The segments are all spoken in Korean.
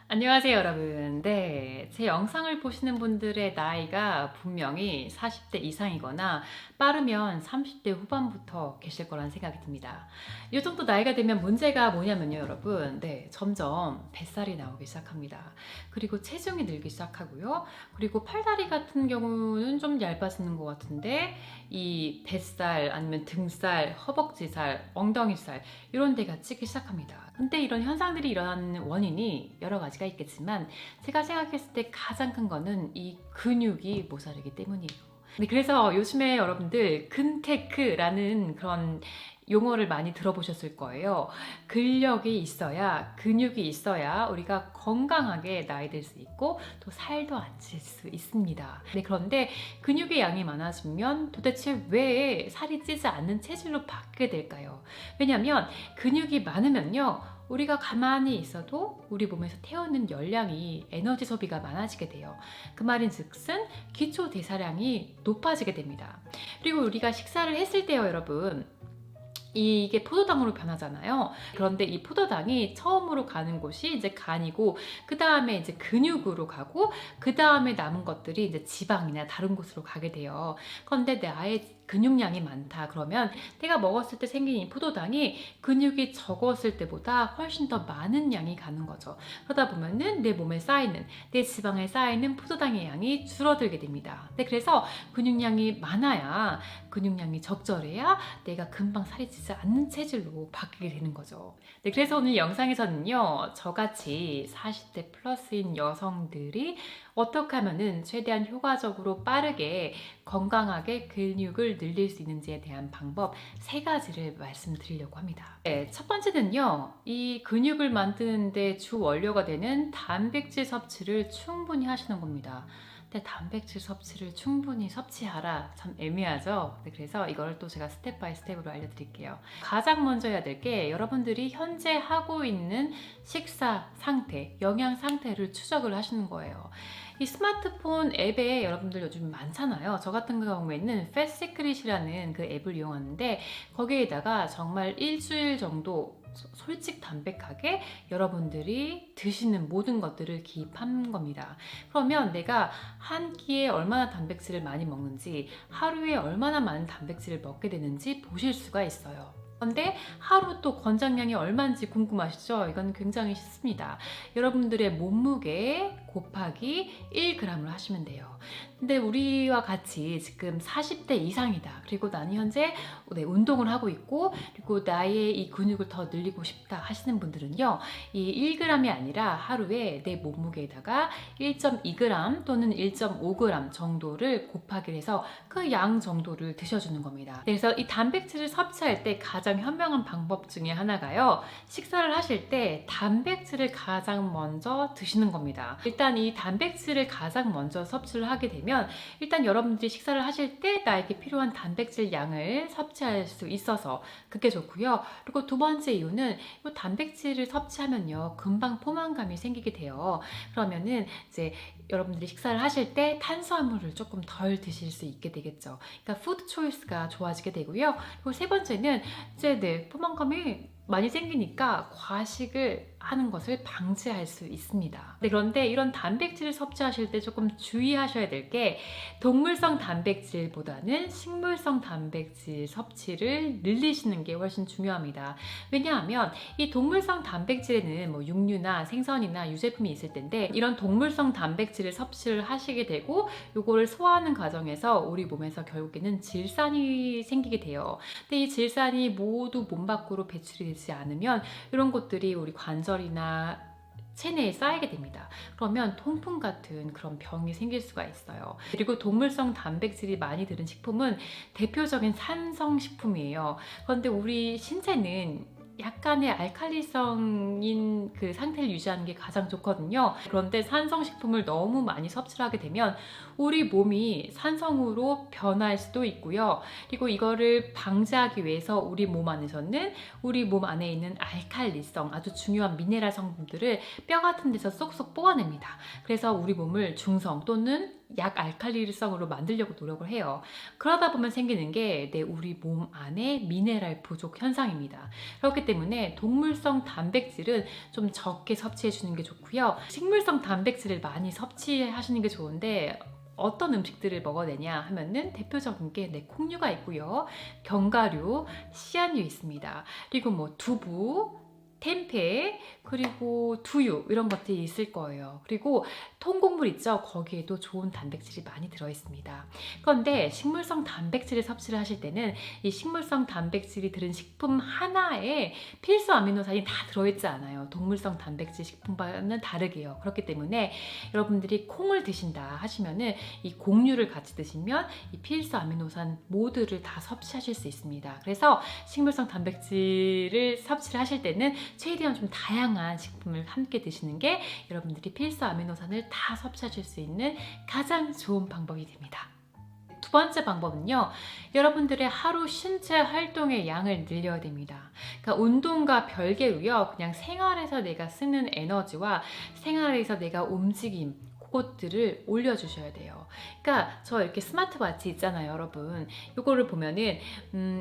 안녕하세요, 여러분. 네, 제 영상을 보시는 분들의 나이가 분명히 40대 이상이거나 빠르면 30대 후반부터 계실 거란 생각이 듭니다. 이 정도 나이가 되면 문제가 뭐냐면요, 여러분. 네, 점점 뱃살이 나오기 시작합니다. 그리고 체중이 늘기 시작하고요. 그리고 팔다리 같은 경우는 좀 얇아지는 것 같은데 이 뱃살 아니면 등살, 허벅지살, 엉덩이살 이런 데가 찌기 시작합니다. 근데 이런 현상들이 일어나는 원인이 여러 가지가 있겠지만 제가 생각했을 때 가장 큰 거는 이 근육이 모자르기 때문이에요. 네, 그래서 요즘에 여러분들 근테크라는 그런 용어를 많이 들어보셨을 거예요. 근력이 있어야, 근육이 있어야 우리가 건강하게 나이 들 수 있고 또 살도 안 찔 수 있습니다. 네, 그런데 근육의 양이 많아지면 도대체 왜 살이 찌지 않는 체질로 바뀌게 될까요? 왜냐하면 근육이 많으면요, 우리가 가만히 있어도 우리 몸에서 태우는 열량이 에너지 소비가 많아지게 돼요. 그 말인즉슨 기초 대사량이 높아지게 됩니다. 그리고 우리가 식사를 했을 때요, 여러분, 이게 포도당으로 변하잖아요. 그런데 이 포도당이 처음으로 가는 곳이 이제 간이고, 그 다음에 이제 근육으로 가고, 그 다음에 남은 것들이 이제 지방이나 다른 곳으로 가게 돼요. 그런데 내 아예 근육량이 많다 그러면 내가 먹었을 때 생긴 이 포도당이 근육이 적었을 때보다 훨씬 더 많은 양이 가는 거죠. 그러다 보면은 내 몸에 쌓이는, 내 지방에 쌓이는 포도당의 양이 줄어들게 됩니다. 네, 그래서 근육량이 많아야, 근육량이 적절해야 내가 금방 살이 찌지 않는 체질로 바뀌게 되는 거죠. 네, 그래서 오늘 영상에서는요, 저같이 40대 플러스인 여성들이 어떻게 하면은 최대한 효과적으로 빠르게 건강하게 근육을 늘릴 수 있는지에 대한 방법 3가지를 말씀드리려고 합니다. 네, 첫 번째는요, 이 근육을 만드는데 주 원료가 되는 단백질 섭취를 충분히 하시는 겁니다. 근데 단백질 섭취를 충분히 섭취하라 참 애매하죠. 네, 그래서 이걸 또 제가 스텝 바이 스텝으로 알려드릴게요. 가장 먼저 해야 될 게 여러분들이 현재 하고 있는 식사 상태, 영양 상태를 추적을 하시는 거예요. 이 스마트폰 앱에 여러분들 요즘 많잖아요. 저 같은 경우에는 패스시크릿이라는 그 앱을 이용하는데 거기에다가 정말 일주일 정도 솔직 담백하게 여러분들이 드시는 모든 것들을 기입한 겁니다. 그러면 내가 한 끼에 얼마나 단백질을 많이 먹는지, 하루에 얼마나 많은 단백질을 먹게 되는지 보실 수가 있어요. 그런데 하루 또 권장량이 얼마인지 궁금하시죠? 이건 굉장히 쉽습니다. 여러분들의 몸무게 곱하기 1g을 하시면 돼요. 근데 우리와 같이 지금 40대 이상이다. 그리고 나는 현재 운동을 하고 있고, 그리고 나의 이 근육을 더 늘리고 싶다 하시는 분들은요, 이 1g이 아니라 하루에 내 몸무게에다가 1.2g 또는 1.5g 정도를 곱하기를 해서 그 양 정도를 드셔주는 겁니다. 그래서 이 단백질을 섭취할 때 가장 현명한 방법 중에 하나가요, 식사를 하실 때 단백질을 가장 먼저 드시는 겁니다. 일단 이 단백질을 가장 먼저 섭취를 하게 되면 일단 여러분들이 식사를 하실 때 나에게 필요한 단백질 양을 섭취할 수 있어서 그게 좋고요. 그리고 두 번째 이유는 이 단백질을 섭취하면요, 금방 포만감이 생기게 돼요. 그러면은 이제 여러분들이 식사를 하실 때 탄수화물을 조금 덜 드실 수 있게 되겠죠. 그러니까 푸드 초이스가 좋아지게 되고요. 그리고 세 번째는 이제 포만감이 많이 생기니까 과식을 하는 것을 방지할 수 있습니다. 네, 그런데 이런 단백질을 섭취하실 때 조금 주의하셔야 될 게, 동물성 단백질보다는 식물성 단백질 섭취를 늘리시는 게 훨씬 중요합니다. 왜냐하면 이 동물성 단백질에는 뭐 육류나 생선이나 유제품이 있을 텐데, 이런 동물성 단백질을 섭취를 하시게 되고 요거를 소화하는 과정에서 우리 몸에서 결국에는 질산이 생기게 돼요. 근데 이 질산이 모두 몸 밖으로 배출이 되지 않으면 이런 것들이 우리 관절이나 체내에 쌓이게 됩니다. 그러면 통풍 같은 그런 병이 생길 수가 있어요. 그리고 동물성 단백질이 많이 들은 식품은 대표적인 산성식품이에요. 그런데 우리 신체는 약간의 알칼리성인 그 상태를 유지하는 게 가장 좋거든요. 그런데 산성식품을 너무 많이 섭취를 하게 되면 우리 몸이 산성으로 변할 수도 있고요. 그리고 이거를 방지하기 위해서 우리 몸 안에서는 우리 몸 안에 있는 알칼리성, 아주 중요한 미네랄 성분들을 뼈 같은 데서 쏙쏙 뽑아냅니다. 그래서 우리 몸을 중성 또는 약 알칼리성으로 만들려고 노력을 해요. 그러다 보면 생기는 게 우리 몸 안에 미네랄 부족 현상입니다. 그렇기 때문에 동물성 단백질은 좀 적게 섭취해 주는 게 좋고요. 식물성 단백질을 많이 섭취하시는 게 좋은데 어떤 음식들을 먹어야 되냐 하면은 대표적인 게 콩류가 있고요. 견과류, 씨앗류 있습니다. 그리고 뭐 두부, 템페, 그리고 두유 이런 것들이 있을 거예요. 그리고 통곡물 있죠? 거기에도 좋은 단백질이 많이 들어있습니다. 그런데 식물성 단백질을 섭취를 하실 때는 이 식물성 단백질이 들은 식품 하나에 필수 아미노산이 다 들어있지 않아요. 동물성 단백질 식품과는 다르게요. 그렇기 때문에 여러분들이 콩을 드신다 하시면은 이 곡류를 같이 드시면 이 필수 아미노산 모두를 다 섭취하실 수 있습니다. 그래서 식물성 단백질을 섭취를 하실 때는 최대한 좀 다양한 식품을 함께 드시는 게 여러분들이 필수 아미노산을 다 섭취하실 수 있는 가장 좋은 방법이 됩니다. 두 번째 방법은요, 여러분들의 하루 신체 활동의 양을 늘려야 됩니다. 그러니까 운동과 별개로요, 그냥 생활에서 내가 쓰는 에너지와 생활에서 내가 움직임, 그것들을 올려주셔야 돼요. 그러니까 저 이렇게 스마트워치 있잖아요, 여러분. 이거를 보면은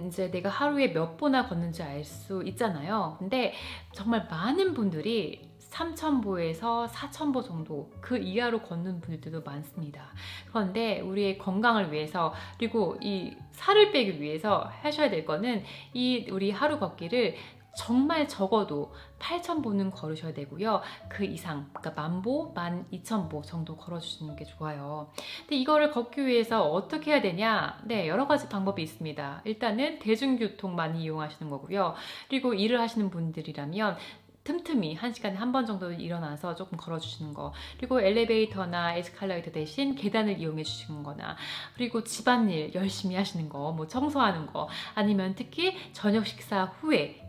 이제 내가 하루에 몇 보나 걷는지 알 수 있잖아요. 근데 정말 많은 분들이 3,000보에서 4,000보 정도 그 이하로 걷는 분들도 많습니다. 그런데 우리의 건강을 위해서 그리고 이 살을 빼기 위해서 하셔야 될 거는 이 우리 하루 걷기를 정말 적어도 8,000보는 걸으셔야 되고요. 그 이상, 그러니까 10,000보, 12,000보 정도 걸어주시는 게 좋아요. 근데 이거를 걷기 위해서 어떻게 해야 되냐? 네, 여러 가지 방법이 있습니다. 일단은 대중교통 많이 이용하시는 거고요. 그리고 일을 하시는 분들이라면 틈틈이 1시간에 한 번 정도 일어나서 조금 걸어주시는 거, 그리고 엘리베이터나 에스컬레이터 대신 계단을 이용해 주시는 거나, 그리고 집안일 열심히 하시는 거, 뭐 청소하는 거, 아니면 특히 저녁 식사 후에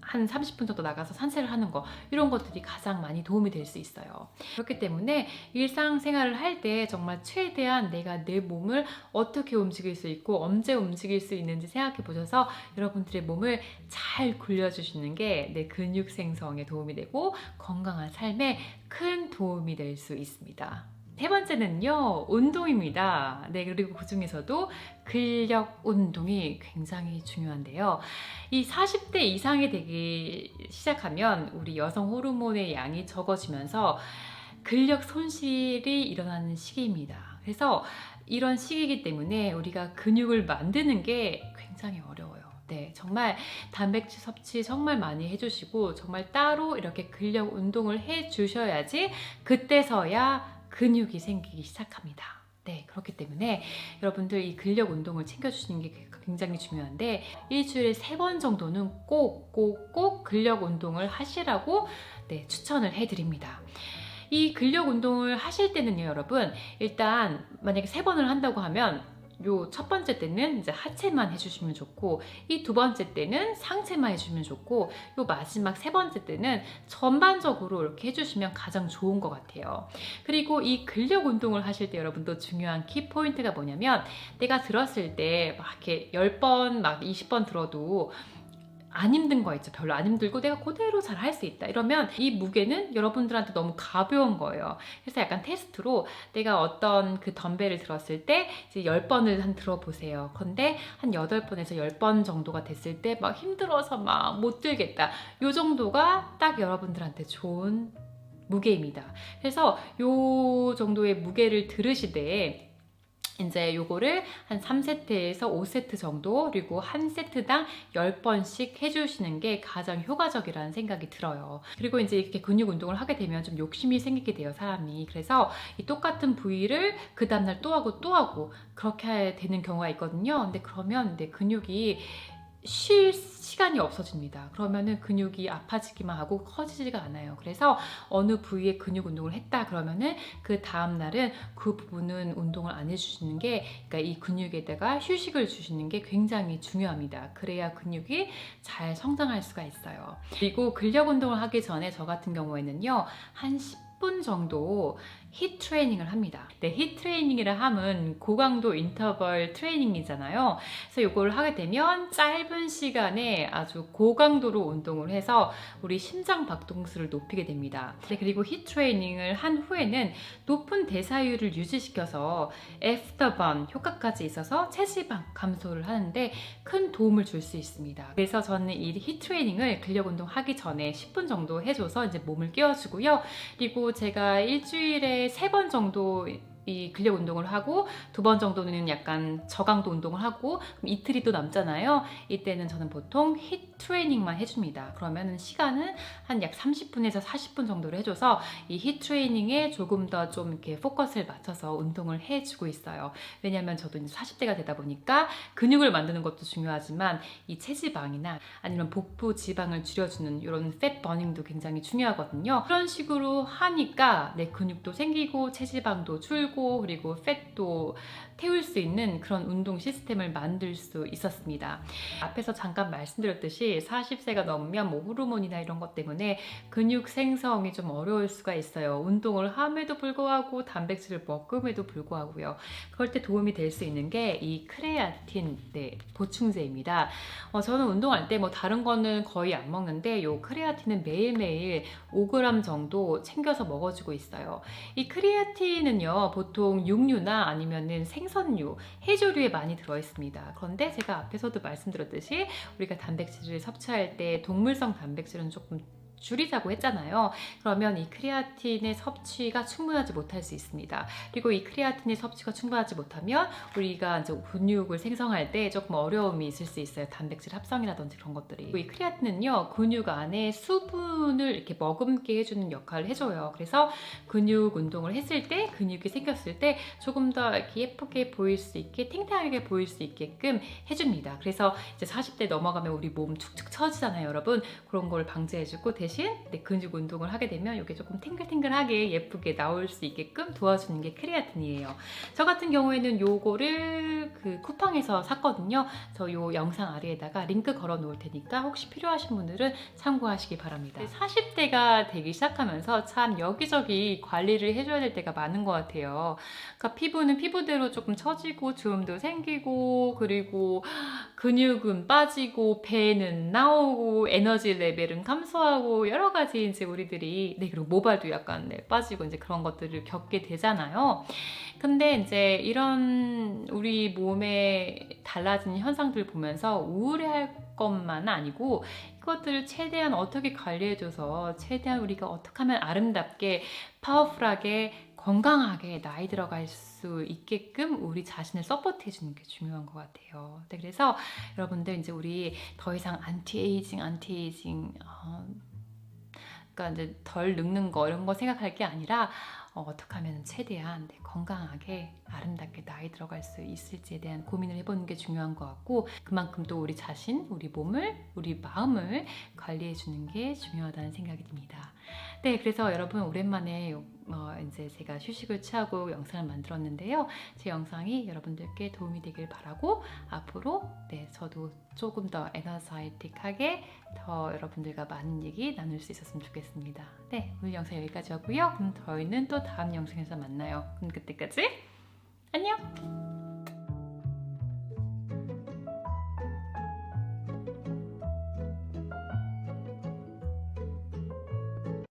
한 30분 정도 나가서 산책을 하는 거, 이런 것들이 가장 많이 도움이 될 수 있어요. 그렇기 때문에 일상생활을 할 때 정말 최대한 내가 내 몸을 어떻게 움직일 수 있고 언제 움직일 수 있는지 생각해 보셔서 여러분들의 몸을 잘 굴려주시는 게 내 근육 생성에 도움이 되고 건강한 삶에 큰 도움이 될 수 있습니다. 세 번째는요, 운동입니다. 네, 그리고 그 중에서도 근력 운동이 굉장히 중요한데요. 이 40대 이상이 되기 시작하면 우리 여성 호르몬의 양이 적어지면서 근력 손실이 일어나는 시기입니다. 그래서 이런 시기이기 때문에 우리가 근육을 만드는 게 굉장히 어려워요. 네, 정말 단백질 섭취 정말 많이 해주시고 정말 따로 이렇게 근력 운동을 해주셔야지 그때서야 근육이 생기기 시작합니다. 네, 그렇기 때문에 여러분들 이 근력 운동을 챙겨주시는 게 굉장히 중요한데 일주일에 3번 정도는 꼭 근력 운동을 하시라고 추천을 해드립니다. 이 근력 운동을 하실 때는요, 여러분, 일단 만약에 3번을 한다고 하면 요 첫 번째 때는 이제 하체만 해주시면 좋고, 이 두 번째 때는 상체만 해주시면 좋고, 요 마지막 세 번째 때는 전반적으로 이렇게 해주시면 가장 좋은 것 같아요. 그리고 이 근력 운동을 하실 때 여러분 또 중요한 키포인트가 뭐냐면, 내가 들었을 때 막 이렇게 10번 막 20번 들어도 안 힘든 거 있죠. 별로 안 힘들고 내가 그대로 잘 할 수 있다. 이러면 이 무게는 여러분들한테 너무 가벼운 거예요. 그래서 약간 테스트로 내가 어떤 그 덤벨을 들었을 때 이제 10번을 한 들어보세요. 근데 한 8번에서 10번 정도가 됐을 때 막 힘들어서 막 못 들겠다. 요 정도가 딱 여러분들한테 좋은 무게입니다. 그래서 요 정도의 무게를 들으시되 이제 요거를 한 3세트에서 5세트 정도, 그리고 한 세트당 10번씩 해주시는 게 가장 효과적이라는 생각이 들어요. 그리고 이제 이렇게 근육 운동을 하게 되면 좀 욕심이 생기게 돼요, 사람이. 그래서 이 똑같은 부위를 그 다음날 또 하고 그렇게 되는 경우가 있거든요. 근데 그러면 내 근육이 쉴 시간이 없어집니다. 그러면은 근육이 아파지기만 하고 커지지가 않아요. 그래서 어느 부위에 근육 운동을 했다 그러면은 그 다음 날은 그 부분은 운동을 안 해주시는 게, 그러니까 이 근육에다가 휴식을 주시는 게 굉장히 중요합니다. 그래야 근육이 잘 성장할 수가 있어요. 그리고 근력 운동을 하기 전에 저 같은 경우에는요, 한 10분 정도 힛 트레이닝을 합니다. 네, 힛 트레이닝이라 함은 고강도 인터벌 트레이닝이잖아요. 그래서 이걸 하게 되면 짧은 시간에 아주 고강도로 운동을 해서 우리 심장 박동수를 높이게 됩니다. 네, 그리고 힛 트레이닝을 한 후에는 높은 대사율을 유지시켜서 애프터 번 효과까지 있어서 체지방 감소를 하는데 큰 도움을 줄 수 있습니다. 그래서 저는 이 힛 트레이닝을 근력 운동 하기 전에 10분 정도 해줘서 이제 몸을 깨워주고요. 그리고 제가 일주일에 3번 정도 이 근력 운동을 하고 2번 정도는 약간 저강도 운동을 하고 그럼 이틀이 또 남잖아요. 이때는 저는 보통 힛 트레이닝만 해줍니다. 그러면 시간은 한 약 30분에서 40분 정도로 해줘서 이 힛 트레이닝에 조금 더 좀 이렇게 포커스를 맞춰서 운동을 해주고 있어요. 왜냐하면 저도 이제 40대가 되다 보니까 근육을 만드는 것도 중요하지만 이 체지방이나 아니면 복부 지방을 줄여주는 이런 팻 버닝도 굉장히 중요하거든요. 그런 식으로 하니까 내 근육도 생기고 체지방도 줄고 그리고 팻도 태울 수 있는 그런 운동 시스템을 만들 수 있었습니다. 앞에서 잠깐 말씀드렸듯이 40세가 넘으면 뭐 호르몬이나 이런 것 때문에 근육 생성이 좀 어려울 수가 있어요. 운동을 함에도 불구하고 단백질을 먹음에도 불구하고요. 그럴 때 도움이 될 수 있는 게 이 크레아틴 보충제입니다. 저는 운동할 때 뭐 다른 거는 거의 안 먹는데 요 크레아틴은 매일매일 5g 정도 챙겨서 먹어주고 있어요. 이 크레아틴은요 보통 육류나 아니면은 생선류, 해조류에 많이 들어있습니다. 그런데 제가 앞에서도 말씀드렸듯이 우리가 단백질을 섭취할 때 동물성 단백질은 조금 줄이자고 했잖아요. 그러면 이 크레아틴의 섭취가 충분하지 못할 수 있습니다. 그리고 이 크레아틴의 섭취가 충분하지 못하면 우리가 이제 근육을 생성할 때 조금 어려움이 있을 수 있어요. 단백질 합성이라든지 그런 것들이. 이 크레아틴은요, 근육 안에 수분을 이렇게 머금게 해주는 역할을 해줘요. 그래서 근육 운동을 했을 때, 근육이 생겼을 때 조금 더 이렇게 예쁘게 보일 수 있게, 탱탱하게 보일 수 있게끔 해줍니다. 그래서 이제 40대 넘어가면 우리 몸 축축 처지잖아요, 여러분. 그런 걸 방지해주고 대신 근육 운동을 하게 되면 이게 조금 탱글탱글하게 예쁘게 나올 수 있게끔 도와주는 게 크레아틴이에요. 저 같은 경우에는 요거를 그 쿠팡에서 샀거든요. 저 요 영상 아래에다가 링크 걸어 놓을 테니까 혹시 필요하신 분들은 참고하시기 바랍니다. 40대가 되기 시작하면서 참 여기저기 관리를 해줘야 될 때가 많은 것 같아요. 그러니까 피부는 피부대로 조금 처지고 주름도 생기고 그리고 근육은 빠지고 배는 나오고 에너지 레벨은 감소하고 여러 가지 이제 우리들이 그리고 모발도 약간 빠지고 이제 그런 것들을 겪게 되잖아요. 근데 이제 이런 우리 몸에 달라진 현상들 보면서 우울해할 것만 아니고 이것들을 최대한 어떻게 관리해줘서 최대한 우리가 어떻게 하면 아름답게 파워풀하게 건강하게 나이 들어갈 수 있게끔 우리 자신을 서포트해 주는 게 중요한 것 같아요. 네, 그래서 여러분들 이제 우리 더 이상 안티에이징 그러니까 이제 덜 늙는 거 이런 거 생각할 게 아니라 어떻게 하면 최대한 건강하게 아름답게 나이 들어갈 수 있을지에 대한 고민을 해보는 게 중요한 것 같고 그만큼 또 우리 자신, 우리 몸을, 우리 마음을 관리해 주는 게 중요하다는 생각이 듭니다. 네, 그래서 여러분 오랜만에 이제 제가 휴식을 취하고 영상을 만들었는데요. 제 영상이 여러분들께 도움이 되길 바라고 앞으로 저도 조금 더 에너사이틱하게 더 여러분들과 많은 얘기 나눌 수 있었으면 좋겠습니다. 네, 오늘 영상 여기까지였고요. 그럼 저희는 또 다음 영상에서 만나요. 그럼 그때까지 안녕!